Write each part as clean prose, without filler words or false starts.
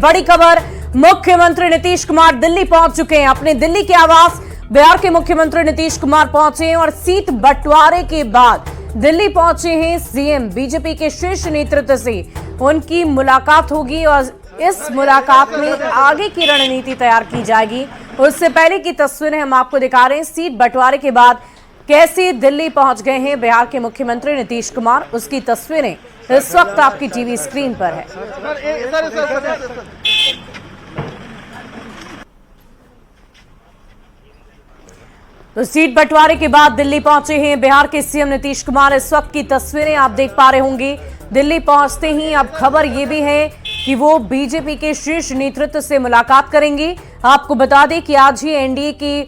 बड़ी खबर, मुख्यमंत्री नीतीश कुमार दिल्ली पहुंच चुके हैं। अपने दिल्ली के आवास बिहार के मुख्यमंत्री नीतीश कुमार पहुंचे हैं और सीट बंटवारे के बाद दिल्ली पहुंचे हैं सीएम। बीजेपी के शीर्ष नेतृत्व से उनकी मुलाकात होगी और इस मुलाकात में आगे की रणनीति तैयार की जाएगी। उससे पहले की तस्वीरें हम आपको दिखा रहे हैं। सीट बंटवारे के बाद कैसे दिल्ली पहुंच गए हैं बिहार के मुख्यमंत्री नीतीश कुमार, उसकी तस्वीरें इस वक्त आपकी टीवी स्क्रीन पर है। तो सीट बंटवारे के बाद दिल्ली पहुंचे हैं बिहार के सीएम नीतीश कुमार। इस वक्त की तस्वीरें आप देख पा रहे होंगे। दिल्ली पहुंचते ही अब खबर यह भी है कि वो बीजेपी के शीर्ष नेतृत्व से मुलाकात करेंगे। आपको बता दें कि आज ही एनडीए की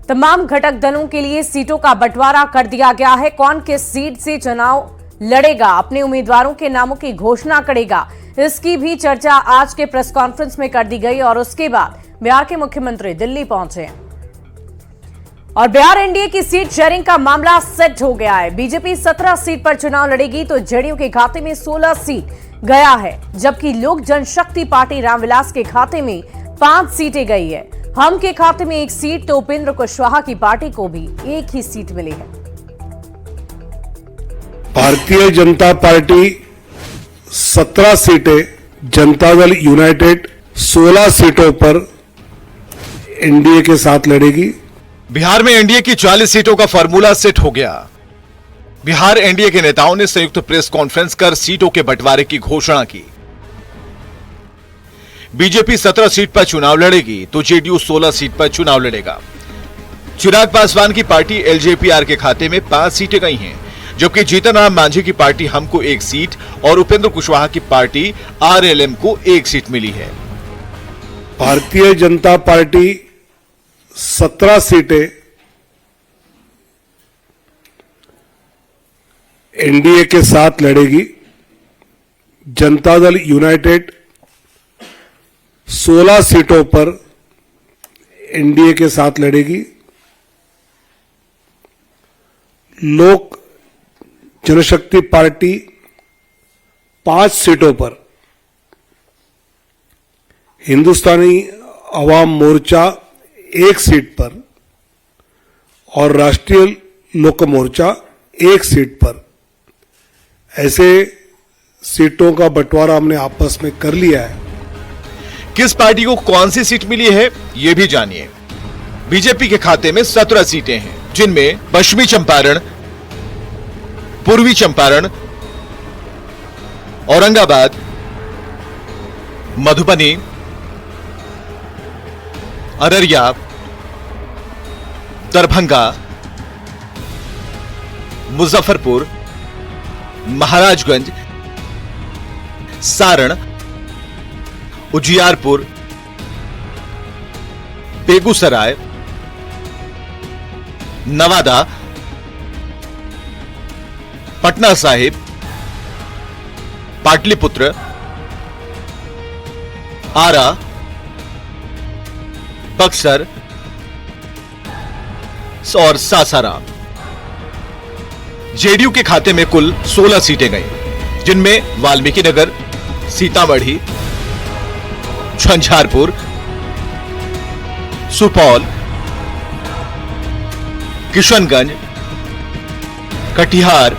तमाम घटक दलों के लिए सीटों का बंटवारा कर दिया गया है। कौन किस सीट से चुनाव लड़ेगा, अपने उम्मीदवारों के नामों की घोषणा करेगा, इसकी भी चर्चा आज के प्रेस कॉन्फ्रेंस में कर दी गई और उसके बाद बिहार के मुख्यमंत्री दिल्ली पहुंचे और बिहार एनडीए की सीट शेयरिंग का मामला सेट हो गया है। बीजेपी 17 सीट पर चुनाव लड़ेगी तो जेडीयू के खाते में 16 सीट गया है, जबकि लोक जनशक्ति पार्टी रामविलास के खाते में 5 सीटें गई है। हम के खाते में 1 सीट तो उपेंद्र कुशवाहा की पार्टी को भी 1 ही सीट मिली है। भारतीय जनता पार्टी 17 सीटें, जनता दल यूनाइटेड 16 सीटों पर एनडीए के साथ लड़ेगी। बिहार में एनडीए की 40 सीटों का फार्मूला सेट हो गया। बिहार एनडीए के नेताओं ने संयुक्त प्रेस कॉन्फ्रेंस कर सीटों के बंटवारे की घोषणा की। बीजेपी 17 सीट पर चुनाव लड़ेगी तो जेडीयू 16 सीट पर चुनाव लड़ेगा। चिराग पासवान की पार्टी एलजेपीआर के खाते में 5 सीटें गई हैं, जबकि जीतन राम मांझी की पार्टी हमको 1 सीट और उपेंद्र कुशवाहा की पार्टी आरएलएम को 1 सीट मिली है। भारतीय जनता पार्टी 17 सीटें एनडीए के साथ लड़ेगी। जनता दल यूनाइटेड 16 सीटों पर एनडीए के साथ लड़ेगी। लोक जनशक्ति पार्टी 5 सीटों पर, हिंदुस्तानी अवाम मोर्चा 1 सीट पर और राष्ट्रीय लोक मोर्चा 1 सीट पर, ऐसे सीटों का बंटवारा हमने आपस में कर लिया है। किस पार्टी को कौन सी सीट मिली है यह भी जानिए। बीजेपी के खाते में 17 सीटें हैं, जिनमें पश्चिमी चंपारण, पूर्वी चंपारण, औरंगाबाद, मधुबनी, अररिया, दरभंगा, मुजफ्फरपुर, महाराजगंज, सारण, उजियारपुर, बेगूसराय, नवादा, पटना साहिब, पाटलिपुत्र, आरा, बक्सर और सासाराम। जेडीयू के खाते में कुल 16 सीटें गई, जिनमें वाल्मीकि नगर, सीतामढ़ी, झंझारपुर, सुपौल, किशनगंज, कटिहार,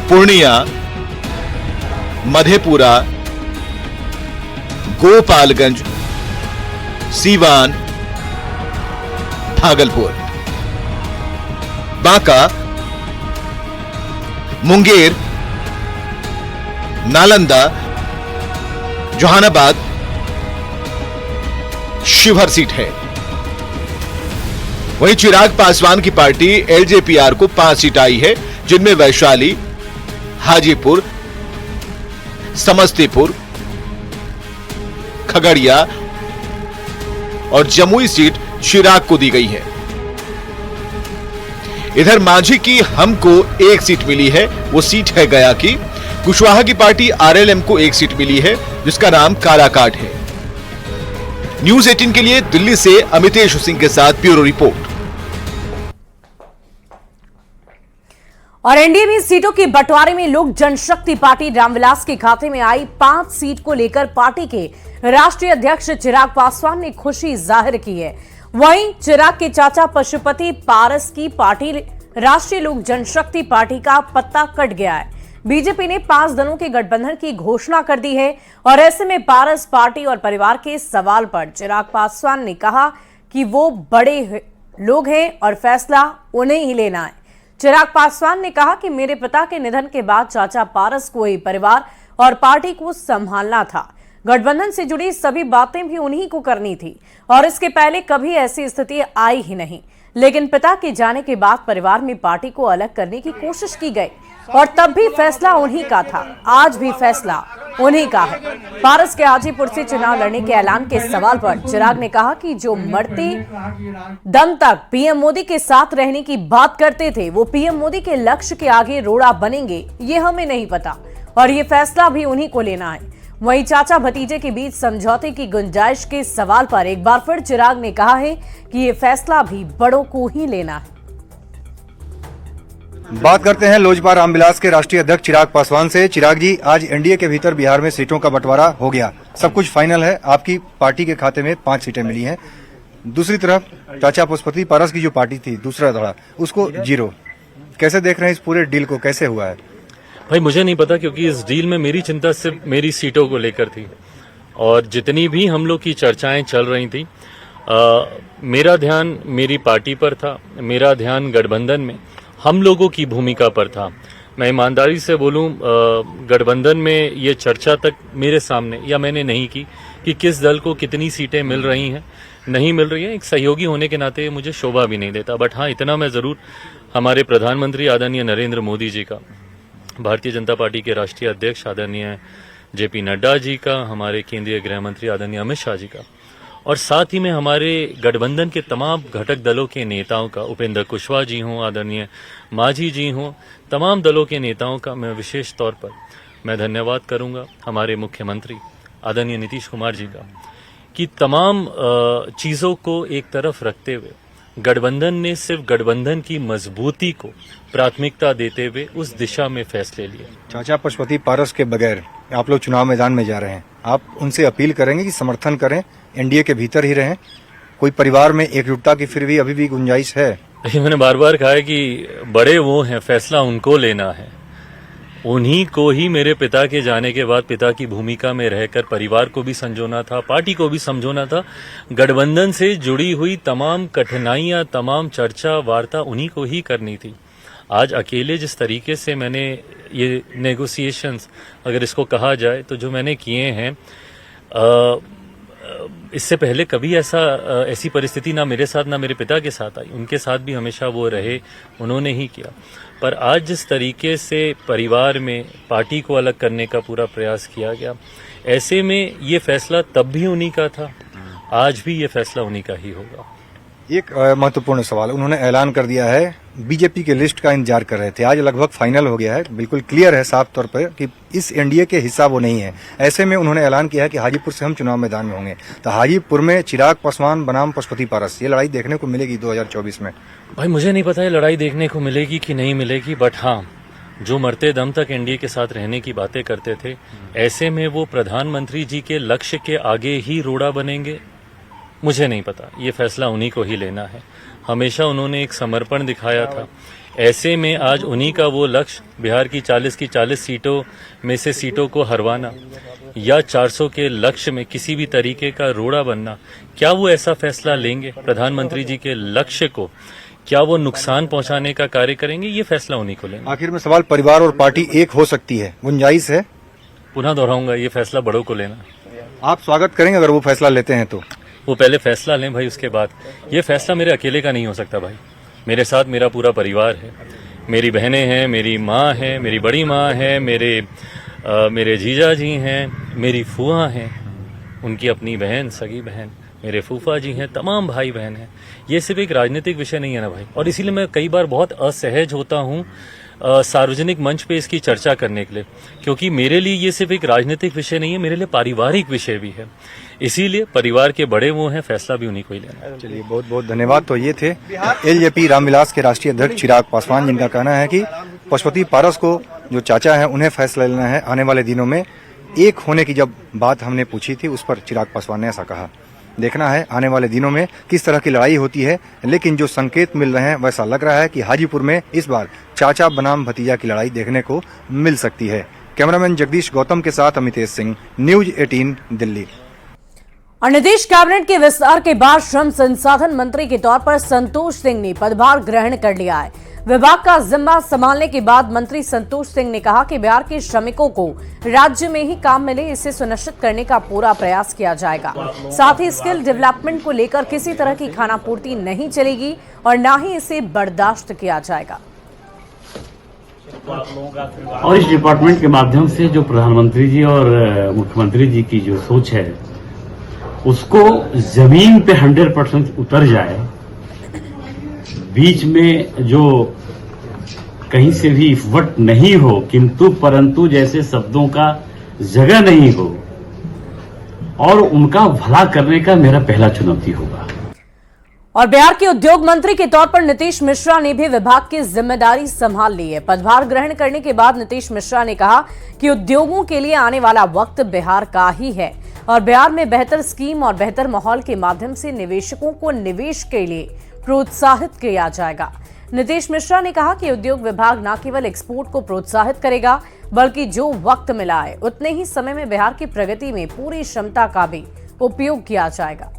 पूर्णिया, मधेपुरा, गोपालगंज, सीवान, भागलपुर, बांका, मुंगेर, नालंदा, जहानाबाद, शिवहर सीट है। वहीं चिराग पासवान की पार्टी एलजेपीआर को 5 सीट आई है, जिनमें वैशाली, हाजीपुर, समस्तीपुर, खगड़िया और जमुई सीट चिराग को दी गई है। इधर मांझी की हमको 1 सीट मिली है, वो सीट है गया की। कुशवाहा की पार्टी आरएलएम को 1 सीट मिली है, जिसका नाम कालाकाट है। न्यूज 18 के लिए दिल्ली से अमितेश सिंह के साथ ब्यूरो रिपोर्ट। और एनडीए में सीटों के बंटवारे में लोक जनशक्ति पार्टी रामविलास के खाते में आई 5 सीट को लेकर पार्टी के राष्ट्रीय अध्यक्ष चिराग पासवान ने खुशी जाहिर की है। वहीं चिराग के चाचा पशुपति पारस की पार्टी राष्ट्रीय लोक जनशक्ति पार्टी का पत्ता कट गया है। बीजेपी ने 5 दलों के गठबंधन की घोषणा कर दी है और ऐसे में पारस पार्टी और परिवार के सवाल पर चिराग पासवान ने कहा कि वो बड़े लोग हैं और फैसला उन्हें ही लेना है। चिराग पासवान ने कहा कि मेरे पिता के निधन के बाद चाचा पारस को ही परिवार और पार्टी को संभालना था। गठबंधन से जुड़ी सभी बातें भी उन्हीं को करनी थी और इसके पहले कभी ऐसी स्थिति आई ही नहीं। लेकिन पिता के जाने के बाद परिवार में पार्टी को अलग करने की कोशिश की गई और तब भी फैसला उन्हीं का था। आज भी फैसला उन्हीं का है। पारस के हाजीपुर से चुनाव लड़ने के ऐलान के सवाल पर चिराग ने कहा कि जो मरते दम तक पीएम मोदी के साथ रहने की बात करते थे वो पीएम मोदी के लक्ष्य के आगे रोड़ा बनेंगे ये हमें नहीं पता और ये फैसला भी उन्हीं को लेना है। वहीं चाचा भतीजे के बीच समझौते की गुंजाइश के सवाल पर एक बार फिर चिराग ने कहा है कि ये फैसला भी बड़ों को ही लेना है। बात करते हैं लोजपा रामविलास के राष्ट्रीय अध्यक्ष चिराग पासवान से। चिराग जी, आज एनडीए के भीतर बिहार में सीटों का बंटवारा हो गया, सब कुछ फाइनल है। आपकी पार्टी के खाते में 5 सीटें मिली हैं। दूसरी तरफ चाचा पशुपति पारस की जो पार्टी थी दूसरा धड़ा, उसको 0। कैसे देख रहे हैं इस पूरे डील को, कैसे हुआ है? भाई मुझे नहीं पता, क्योंकि इस डील में मेरी चिंता सिर्फ मेरी सीटों को लेकर थी और जितनी भी हम लोग की चर्चाएं चल रही थी मेरा ध्यान मेरी पार्टी पर था, मेरा ध्यान गठबंधन में हम लोगों की भूमिका पर था। मैं ईमानदारी से बोलूं, गठबंधन में ये चर्चा तक मेरे सामने या मैंने नहीं की कि किस दल को कितनी सीटें मिल रही हैं, नहीं मिल रही हैं। एक सहयोगी होने के नाते मुझे शोभा भी नहीं देता। बट हाँ, इतना मैं जरूर हमारे प्रधानमंत्री आदरणीय नरेंद्र मोदी जी का, भारतीय जनता पार्टी के राष्ट्रीय अध्यक्ष आदरणीय जेपी नड्डा जी का, हमारे केंद्रीय गृह मंत्री आदरणीय अमित शाह जी का और साथ ही में हमारे गठबंधन के तमाम घटक दलों के नेताओं का, उपेंद्र कुशवाहा जी हों, आदरणीय मांझी जी हों, तमाम दलों के नेताओं का मैं विशेष तौर पर मैं धन्यवाद करूंगा। हमारे मुख्यमंत्री आदरणीय नीतीश कुमार जी का, कि तमाम चीज़ों को एक तरफ रखते हुए गठबंधन ने सिर्फ गठबंधन की मजबूती को प्राथमिकता देते हुए उस दिशा में फैसले लिए। चाचा पशुपति पारस के बगैर आप लोग चुनाव मैदान में जा रहे हैं, आप उनसे अपील करेंगे कि समर्थन करें, एनडीए के भीतर ही रहें? कोई परिवार में एकजुटता की फिर भी अभी भी गुंजाइश है? मैंने बार बार कहा है कि बड़े वो हैं, फैसला उनको लेना है। उन्हीं को ही मेरे पिता के जाने के बाद पिता की भूमिका में रहकर परिवार को भी संजोना था, पार्टी को भी समझोना था। गठबंधन से जुड़ी हुई तमाम कठिनाइयां, तमाम चर्चा वार्ता उन्हीं को ही करनी थी। आज अकेले जिस तरीके से मैंने ये नेगोशिएशंस, अगर इसको कहा जाए तो जो मैंने किए हैं, इससे पहले कभी ऐसी परिस्थिति ना मेरे साथ ना मेरे पिता के साथ आई। उनके साथ भी हमेशा वो रहे, उन्होंने ही किया। पर आज जिस तरीके से परिवार में पार्टी को अलग करने का पूरा प्रयास किया गया, ऐसे में ये फैसला तब भी उन्हीं का था, आज भी ये फैसला उन्हीं का ही होगा। एक महत्वपूर्ण सवाल, उन्होंने ऐलान कर दिया है, बीजेपी के लिस्ट का इंतजार कर रहे थे, आज लगभग फाइनल हो गया है, बिल्कुल क्लियर है साफ तौर पर कि इस एनडीए के हिस्सा वो नहीं है। ऐसे में उन्होंने ऐलान किया है कि हाजीपुर से हम चुनाव मैदान में होंगे। तो हाजीपुर में चिराग पासवान बनाम पशुपति पारस, ये लड़ाई देखने को मिलेगी 2024 में? भाई मुझे नहीं पता ये लड़ाई देखने को मिलेगी कि नहीं मिलेगी, बट हाँ, जो मरते दम तक एनडीए के साथ रहने की बातें करते थे, ऐसे में वो प्रधानमंत्री जी के लक्ष्य के आगे ही रोड़ा बनेंगे, मुझे नहीं पता। ये फैसला उन्हीं को ही लेना है। हमेशा उन्होंने एक समर्पण दिखाया था। ऐसे में आज उन्हीं का वो लक्ष्य, बिहार की 40 सीटों में से सीटों को हरवाना या 400 के लक्ष्य में किसी भी तरीके का रोड़ा बनना, क्या वो ऐसा फैसला लेंगे? प्रधानमंत्री जी के लक्ष्य को क्या वो नुकसान पहुंचाने का कार्य करेंगे? ये फैसला उन्हीं को लेंगे। आखिर में सवाल, परिवार और पार्टी एक हो सकती है, गुंजाइश है? पुनः दोहराऊंगा, ये फैसला बड़ों को लेना। आप स्वागत करेंगे अगर वो फैसला लेते हैं तो? वो पहले फैसला लें भाई, उसके बाद। ये फैसला मेरे अकेले का नहीं हो सकता भाई, मेरे साथ मेरा पूरा परिवार है, मेरी बहनें हैं, मेरी माँ है, मेरी बड़ी माँ है, मेरे जीजा जी हैं, मेरी फूआ हैं, उनकी अपनी बहन, सगी बहन, मेरे फूफा जी हैं, तमाम भाई बहन हैं। ये सिर्फ एक राजनीतिक विषय नहीं है ना भाई, और इसीलिए मैं कई बार बहुत असहज होता हूँ सार्वजनिक मंच पे इसकी चर्चा करने के लिए, क्योंकि मेरे लिए ये सिर्फ एक राजनीतिक विषय नहीं है, मेरे लिए पारिवारिक विषय भी है। इसीलिए परिवार के बड़े वो हैं, फैसला भी उन्हीं को ही लेना है। चलिए, बहुत बहुत धन्यवाद। तो ये थे एलजेपी रामविलास के राष्ट्रीय अध्यक्ष चिराग पासवान, जिनका कहना है कि पशुपति पारस को जो चाचा हैं उन्हें फैसला लेना है आने वाले दिनों में। एक होने की जब बात हमने पूछी थी उस पर चिराग पासवान ने ऐसा कहा। देखना है आने वाले दिनों में किस तरह की लड़ाई होती है, लेकिन जो संकेत मिल रहे हैं वैसा लग रहा है कि हाजीपुर में इस बार चाचा बनाम भतीजा की लड़ाई देखने को मिल सकती है। कैमरामैन जगदीश गौतम के साथ अमितेश सिंह, न्यूज 18 दिल्ली। और नीतीश कैबिनेट के विस्तार के बाद श्रम संसाधन मंत्री के तौर पर संतोष सिंह ने पदभार ग्रहण कर लिया है। विभाग का जिम्मा संभालने के बाद मंत्री संतोष सिंह ने कहा कि बिहार के श्रमिकों को राज्य में ही काम मिले, इसे सुनिश्चित करने का पूरा प्रयास किया जाएगा। साथ ही स्किल डेवलपमेंट को लेकर किसी तरह की खानापूर्ति नहीं चलेगी और न ही इसे बर्दाश्त किया जाएगा। और इस डिपार्टमेंट के माध्यम से जो प्रधानमंत्री जी और मुख्यमंत्री जी की जो सोच है उसको जमीन पे 100% उतर जाए, बीच में जो कहीं से भी वट नहीं हो, किंतु परंतु जैसे शब्दों का जगह नहीं हो, और उनका भला करने का मेरा पहला चुनौती होगा। और बिहार के उद्योग मंत्री के तौर पर नीतीश मिश्रा ने भी विभाग की जिम्मेदारी संभाल ली है। पदभार ग्रहण करने के बाद नीतीश मिश्रा ने कहा कि उद्योगों के लिए आने वाला वक्त बिहार का ही है और बिहार में बेहतर स्कीम और बेहतर माहौल के माध्यम से निवेशकों को निवेश के लिए प्रोत्साहित किया जाएगा। नीतीश मिश्रा ने कहा कि उद्योग विभाग न केवल एक्सपोर्ट को प्रोत्साहित करेगा बल्कि जो वक्त मिला है उतने ही समय में बिहार की प्रगति में पूरी क्षमता का भी उपयोग किया जाएगा।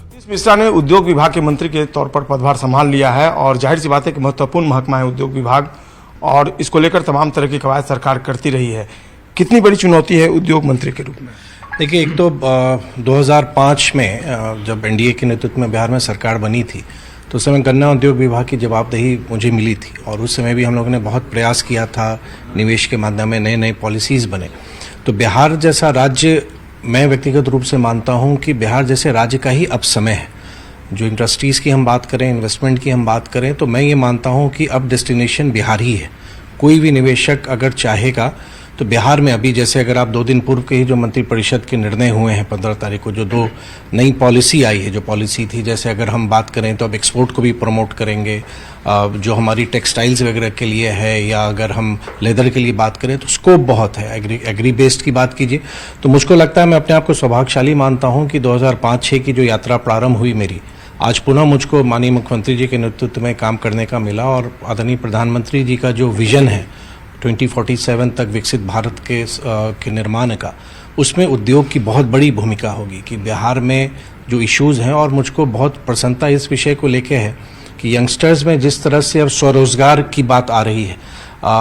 नीतीश मिश्रा ने उद्योग विभाग के मंत्री के तौर पर पदभार संभाल लिया है और जाहिर सी बात है कि महत्वपूर्ण महकमा है उद्योग विभाग और इसको लेकर तमाम तरह की कवायद सरकार करती रही है। कितनी बड़ी चुनौती है उद्योग मंत्री के रूप में? देखिए, एक तो 2005 में जब एनडीए के नेतृत्व में बिहार में सरकार बनी थी तो उस समय गन्ना उद्योग विभाग की जवाबदेही मुझे मिली थी और उस समय भी हम लोगों ने बहुत प्रयास किया था, निवेश के माध्यम में नए नए पॉलिसीज़ बने। तो बिहार जैसा राज्य, मैं व्यक्तिगत रूप से मानता हूं कि बिहार जैसे राज्य का ही अब समय है। जो इंडस्ट्रीज़ की हम बात करें, इन्वेस्टमेंट की हम बात करें, तो मैं ये मानता हूं कि अब डेस्टिनेशन बिहार ही है। कोई भी निवेशक अगर चाहेगा तो बिहार में अभी, जैसे अगर आप 2 दिन पूर्व के ही जो मंत्रिपरिषद के निर्णय हुए हैं 15 तारीख को, जो 2 नई पॉलिसी आई है, जो पॉलिसी थी, जैसे अगर हम बात करें तो अब एक्सपोर्ट को भी प्रमोट करेंगे, जो हमारी टेक्सटाइल्स वगैरह के लिए है, या अगर हम लेदर के लिए बात करें तो स्कोप बहुत है। एग्री बेस्ड की बात कीजिए तो मुझको लगता है, मैं अपने आप को सौभाग्यशाली मानता हूँ कि 2005-6 की जो यात्रा प्रारंभ हुई मेरी, आज पुनः मुझको माननीय मुख्यमंत्री जी के नेतृत्व में काम करने का मिला और आदरणीय प्रधानमंत्री जी का जो विजन है 2047 तक विकसित भारत के निर्माण का, उसमें उद्योग की बहुत बड़ी भूमिका होगी कि बिहार में जो इश्यूज़ हैं, और मुझको बहुत प्रसन्नता इस विषय को लेके है कि यंगस्टर्स में जिस तरह से अब स्वरोजगार की बात आ रही है।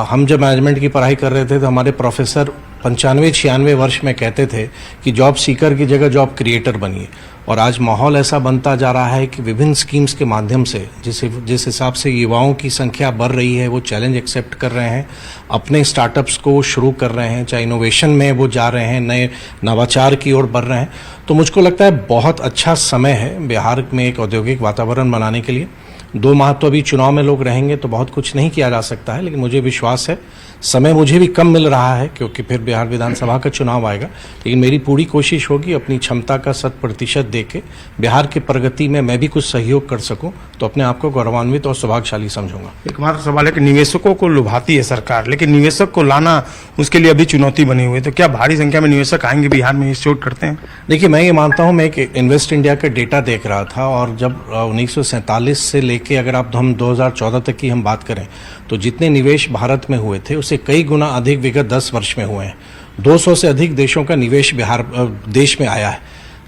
हम जब मैनेजमेंट की पढ़ाई कर रहे थे तो हमारे प्रोफेसर 95-96 वर्ष में कहते थे कि जॉब सीकर की जगह जॉब क्रिएटर बनिए, और आज माहौल ऐसा बनता जा रहा है कि विभिन्न स्कीम्स के माध्यम से जिस हिसाब से युवाओं की संख्या बढ़ रही है, वो चैलेंज एक्सेप्ट कर रहे हैं, अपने स्टार्टअप्स को शुरू कर रहे हैं, चाहे इनोवेशन में वो जा रहे हैं, नए नवाचार की ओर बढ़ रहे हैं। तो मुझको लगता है बहुत अच्छा समय है बिहार में एक औद्योगिक वातावरण बनाने के लिए। 2 माह तो अभी चुनाव में लोग रहेंगे तो बहुत कुछ नहीं किया जा सकता है, लेकिन मुझे विश्वास है, समय मुझे भी कम मिल रहा है क्योंकि फिर बिहार विधानसभा का चुनाव आएगा, लेकिन मेरी पूरी कोशिश होगी अपनी क्षमता का 100% दे के बिहार की प्रगति में मैं भी कुछ सहयोग कर सकूं, तो अपने आप को गौरवान्वित और सौभाग्यशाली समझूंगा। एक मात्र सवाल है कि निवेशकों को लुभाती है सरकार, लेकिन निवेशक को लाना उसके लिए अभी चुनौती बनी हुई है, तो क्या भारी संख्या में निवेशक आएंगे बिहार में, इंस्टीट्यूट करते हैं? देखिए, मैं ये मानता हूँ, मैं एक इन्वेस्ट इंडिया का डेटा देख रहा था और जब 1947 से लेके अगर आप हम 2014 तक की हम बात करें तो जितने निवेश भारत में हुए थे उससे कई गुना अधिक विगत 10 वर्ष में हुए हैं। 200 से अधिक देशों का निवेश बिहार देश में आया है।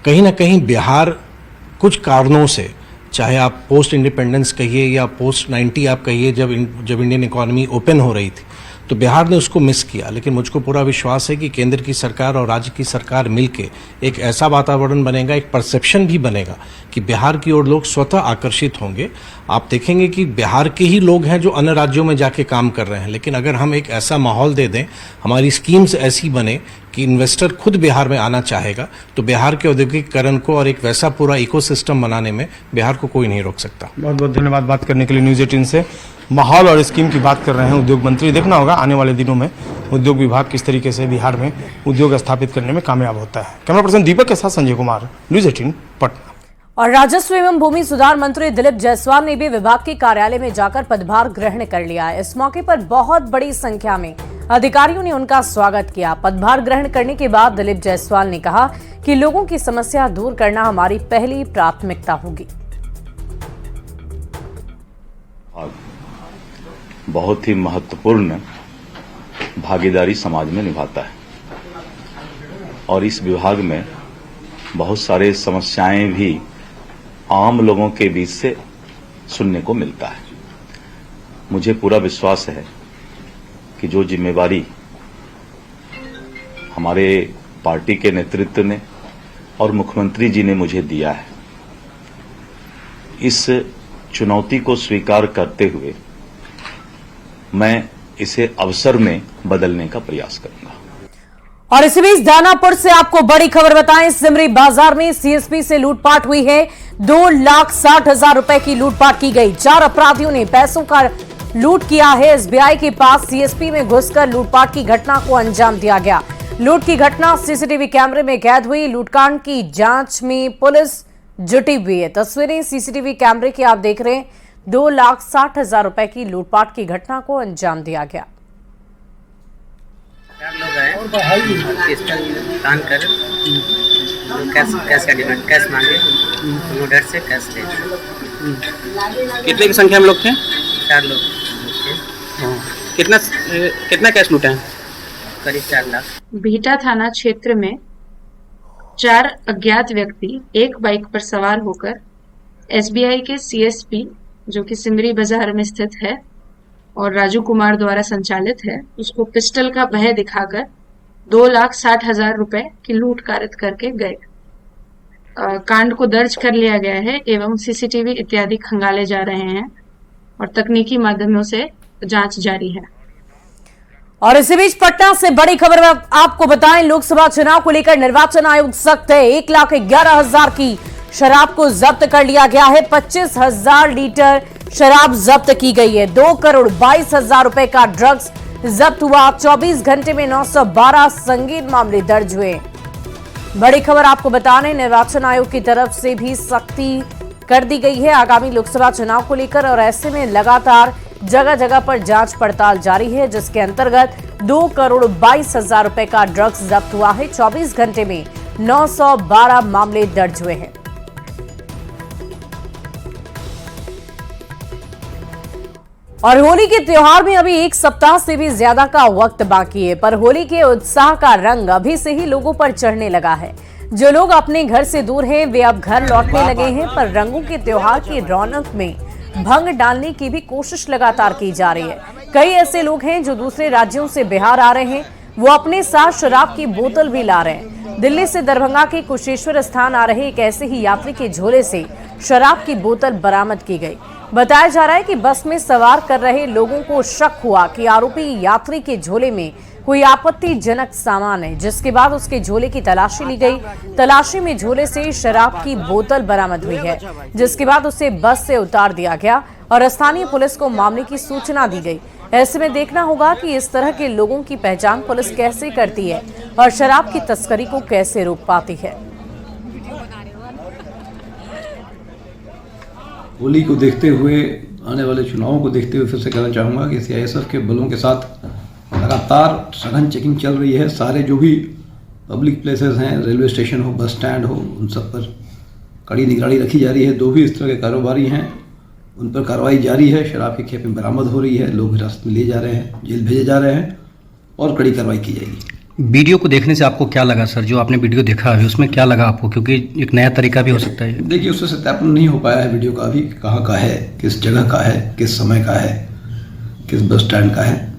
कहीं ना कहीं बिहार कुछ कारणों से, चाहे आप पोस्ट इंडिपेंडेंस कहिए या पोस्ट 90 आप कहिए, जब इंडियन इकोनॉमी ओपन हो रही थी तो बिहार ने उसको मिस किया, लेकिन मुझको पूरा विश्वास है कि केंद्र की सरकार और राज्य की सरकार मिलके एक ऐसा वातावरण बनेगा, एक परसेप्शन भी बनेगा कि बिहार की ओर लोग स्वतः आकर्षित होंगे। आप देखेंगे कि बिहार के ही लोग हैं जो अन्य राज्यों में जाके काम कर रहे हैं, लेकिन अगर हम एक ऐसा माहौल दे दें, हमारी स्कीम्स ऐसी बने कि इन्वेस्टर खुद बिहार में आना चाहेगा, तो बिहार के औद्योगिकीकरण को और एक वैसा पूरा इकोसिस्टम बनाने में बिहार को कोई नहीं रोक सकता। बहुत बहुत धन्यवाद बात करने के लिए। न्यूज 18 से माहौल और स्कीम की बात कर रहे हैं उद्योग मंत्री। देखना होगा आने वाले दिनों में उद्योग विभाग किस तरीके से बिहार में उद्योग स्थापित करने में कामयाब होता है। कैमरा पर्सन दीपक के साथ संजय कुमार, न्यूज 18 पटना। और राजस्व एवं भूमि सुधार मंत्री दिलीप जायसवाल ने भी विभाग के कार्यालय में जाकर पदभार ग्रहण कर लिया। इस मौके पर बहुत बड़ी संख्या में अधिकारियों ने उनका स्वागत किया। पदभार ग्रहण करने के बाद दिलीप जायसवाल ने कहा कि लोगों की समस्या दूर करना हमारी पहली प्राथमिकता होगी। बहुत ही महत्वपूर्ण भागीदारी समाज में निभाता है और इस विभाग में बहुत सारे समस्याएं भी आम लोगों के बीच से सुनने को मिलता है। मुझे पूरा विश्वास है कि जो जिम्मेवारी हमारे पार्टी के नेतृत्व ने और मुख्यमंत्री जी ने मुझे दिया है, इस चुनौती को स्वीकार करते हुए मैं इसे अवसर में बदलने का प्रयास करूंगा। और इसी बीच दानापुर से आपको बड़ी खबर बताएं। सिमरी बाजार में सीएसपी से लूटपाट हुई है। 2,60,000 रुपए की लूटपाट की गई। 4 अपराधियों ने पैसों का लूट किया है। एसबीआई के पास सीएसपी में घुसकर लूटपाट की घटना को अंजाम दिया गया। लूट की घटना सीसीटीवी कैमरे में कैद हुई। लूटकांड की जांच में पुलिस जुटी हुई है। तस्वीरें सीसीटीवी कैमरे की आप देख रहे हैं। 2,60,000 रुपए की लूटपाट की घटना को अंजाम दिया गया। 4 लोग आए और पिस्टल तान कर कैश का डिमांड कैश मांगे। दोनों डर से कैश ले। कितने की संख्या में लोग थे? 4 लोग थे। कितना कैश लूटा है? करीब 4 लाख। बीटा थाना क्षेत्र में 4 अज्ञात व्यक्ति एक बाइक पर सवार होकर एसबीआई के सीएसपी जो कि सिमरी बाजार में स्थित है और राजू कुमार द्वारा संचालित है, उसको पिस्टल का भय दिखाकर 2,60,000 रुपए की लूट कारित करके गए। कांड को दर्ज कर लिया गया है एवं सीसीटीवी इत्यादि खंगाले जा रहे हैं और तकनीकी माध्यमों से जांच जारी है। और इसी बीच पटना से बड़ी खबर आपको बताएं। लोकसभा चुनाव को लेकर निर्वाचन आयोग सख्त है। 1,11,000 की शराब को जब्त कर लिया गया है। 25,000 लीटर शराब जब्त की गई है। 2,22,000 रुपए का ड्रग्स जब्त हुआ। 24 घंटे में 912 संगीन मामले दर्ज हुए। बड़ी खबर आपको बताने निर्वाचन आयोग की तरफ से भी सख्ती कर दी गई है आगामी लोकसभा चुनाव को लेकर और ऐसे में लगातार जगह जगह पर जांच पड़ताल जारी है, जिसके अंतर्गत 2,22,000 रुपए का ड्रग्स जब्त हुआ है। 24 घंटे में 912 मामले दर्ज हुए हैं। और होली के त्योहार में अभी 1 सप्ताह से भी ज्यादा का वक्त बाकी है, पर होली के उत्साह का रंग अभी से ही लोगों पर चढ़ने लगा है। जो लोग अपने घर से दूर हैं, वे अब घर लौटने लगे हैं, पर रंगों के त्योहार की रौनक में भंग डालने की भी कोशिश लगातार की जा रही है। कई ऐसे लोग हैं जो दूसरे राज्यों से बिहार आ रहे हैं, वो अपने साथ शराब की बोतल भी ला रहे हैं। दिल्ली से दरभंगा के कुशेश्वर स्थान आ रहे एक ऐसे ही यात्री के झोले से शराब की बोतल बरामद की गई। बताया जा रहा है कि बस में सवार कर रहे लोगों को शक हुआ कि आरोपी यात्री के झोले में कोई आपत्तिजनक सामान है, जिसके बाद उसके झोले की तलाशी ली गई। तलाशी में झोले से शराब की बोतल बरामद हुई है, जिसके बाद उसे बस से उतार दिया गया और स्थानीय पुलिस को मामले की सूचना दी गई। ऐसे में देखना होगा कि इस तरह के लोगों की पहचान पुलिस कैसे करती है और शराब की तस्करी को कैसे रोक पाती है। होली को देखते हुए, आने वाले चुनावों को देखते हुए फिर से कहना चाहूँगा कि सीआईएसएफ के बलों के साथ लगातार सघन चेकिंग चल रही है। सारे जो भी पब्लिक प्लेसेस हैं, रेलवे स्टेशन हो, बस स्टैंड हो, उन सब पर कड़ी निगरानी रखी जा रही है। जो भी इस तरह के कारोबारी हैं उन पर कार्रवाई जारी है। शराब की खेपें बरामद हो रही है, लोग हिरासत में लिए जा रहे हैं, जेल भेजे जा रहे हैं और कड़ी कार्रवाई की जाएगी। वीडियो को देखने से आपको क्या लगा सर? जो आपने वीडियो देखा है उसमें क्या लगा आपको? क्योंकि एक नया तरीका भी हो सकता है। देखिए, उससे सत्यापन नहीं हो पाया है वीडियो का अभी, कहाँ का है, किस जगह का है, किस समय का है, किस बस स्टैंड का है।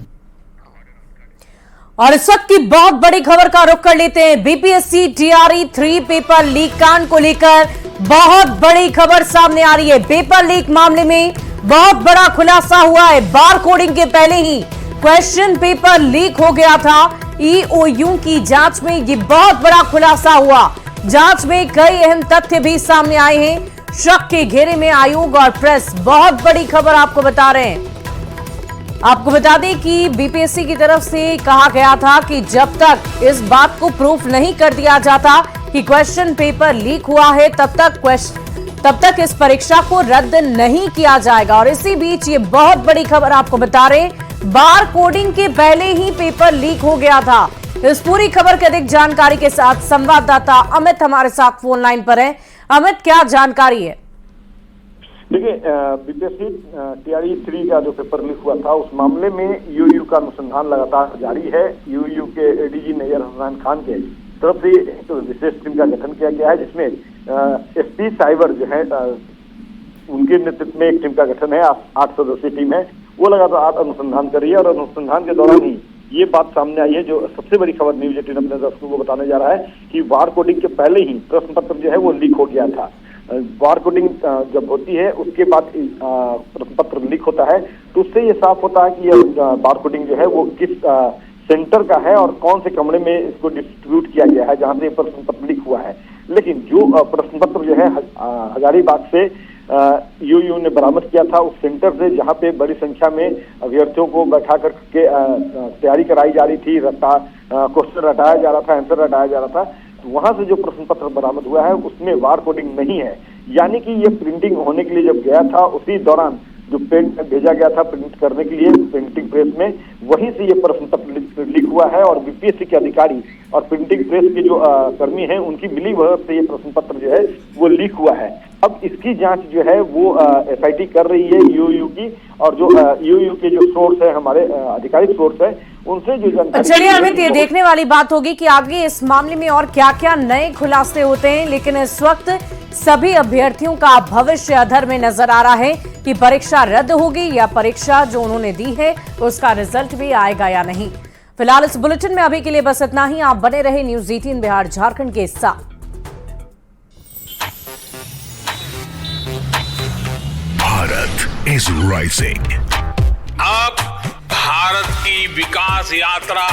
और इस वक्त की बहुत बड़ी खबर का रुख कर लेते हैं। बीपीएससी टीआरई 3 पेपर लीक कांड को लेकर बहुत बड़ी खबर सामने आ रही है। पेपर लीक मामले में बहुत बड़ा खुलासा हुआ है। बार कोडिंग के पहले ही क्वेश्चन पेपर लीक हो गया था। ईओयू की जांच में ये बहुत बड़ा खुलासा हुआ। जांच में कई अहम तथ्य भी सामने आए हैं। शक के घेरे में आयोग और प्रेस। बहुत बड़ी खबर आपको बता रहे हैं। आपको बता दें कि बीपीएससी की तरफ से कहा गया था कि जब तक इस बात को प्रूफ नहीं कर दिया जाता कि क्वेश्चन पेपर लीक हुआ है, तब तक तब तक इस परीक्षा को रद्द नहीं किया जाएगा। और इसी बीच ये बहुत बड़ी खबर आपको बता रहे, बार कोडिंग के पहले ही पेपर लीक हो गया था। इस पूरी खबर की अधिक जानकारी के साथ संवाददाता अमित हमारे साथ फोन लाइन पर है। अमित, क्या जानकारी है? देखिए, बीपीएससी टीआरई 3 का जो पेपर लीक हुआ था, उस मामले में यूयू का अनुसंधान लगातार जारी है। यूयू के एडीजी नैयर हसनैन खान के तरफ से एक विशेष टीम का गठन किया गया है, जिसमें एसपी साइबर जो है उनके नेतृत्व में एक टीम का गठन है। 8 सदस्यीय टीम है, वो लगातार अनुसंधान कर रही है। और अनुसंधान के दौरान ही ये बात सामने आई है, जो सबसे बड़ी खबर न्यूज 18 अपने दर्शकों को बताने जा रहा है कि बार कोडिंग के पहले ही प्रश्न पत्र जो है वो लीक हो गया था। बार कोडिंग जब होती है उसके बाद प्रश्न पत्र लीक होता है, तो उससे ये साफ होता है कि यह बार कोडिंग जो है वो किस सेंटर का है और कौन से कमरे में इसको डिस्ट्रीब्यूट किया गया है, जहां से प्रश्न पत्र लीक हुआ है। लेकिन जो प्रश्न पत्र जो है हजारीबाग से यूयू ने बरामद किया था, उस सेंटर से जहां पे बड़ी संख्या में अभ्यर्थियों को बैठा करके तैयारी कराई जा रही थी, क्वेश्चन रटाया जा रहा था, आंसर रटाया जा रहा था, तो वहां से जो प्रश्न पत्र बरामद हुआ है उसमें बार कोडिंग नहीं है। यानी कि ये प्रिंटिंग होने के लिए जब गया था, उसी दौरान जो पेन भेजा गया था प्रिंट करने के लिए प्रिंटिंग प्रेस में, वहीं से ये प्रश्न पत्र लीक हुआ है। और बीपीएससी के अधिकारी और प्रिंटिंग प्रेस के जो कर्मी हैं, उनकी मिली भगत से ये प्रश्न पत्र जो है वो लीक हुआ है। अब इसकी जांच जो है वो एसआईटी कर रही है यूयू की, और जो यूयू के जो सोर्स है, हमारे आधिकारिक सोर्स है, उनसे जो जानकारी। चलिए अमित, ये देखने वाली बात होगी कि आगे इस मामले में और क्या क्या नए खुलासे होते हैं। लेकिन इस वक्त सभी अभ्यर्थियों का भविष्य अधर में नजर आ रहा है कि परीक्षा रद्द होगी या परीक्षा जो उन्होंने दी है उसका रिजल्ट भी आएगा या नहीं। फिलहाल इस बुलेटिन में अभी के लिए बस इतना ही। आप बने रहे न्यूज 18 बिहार झारखंड के साथ। Bharat is rising. अब भारत की विकास यात्रा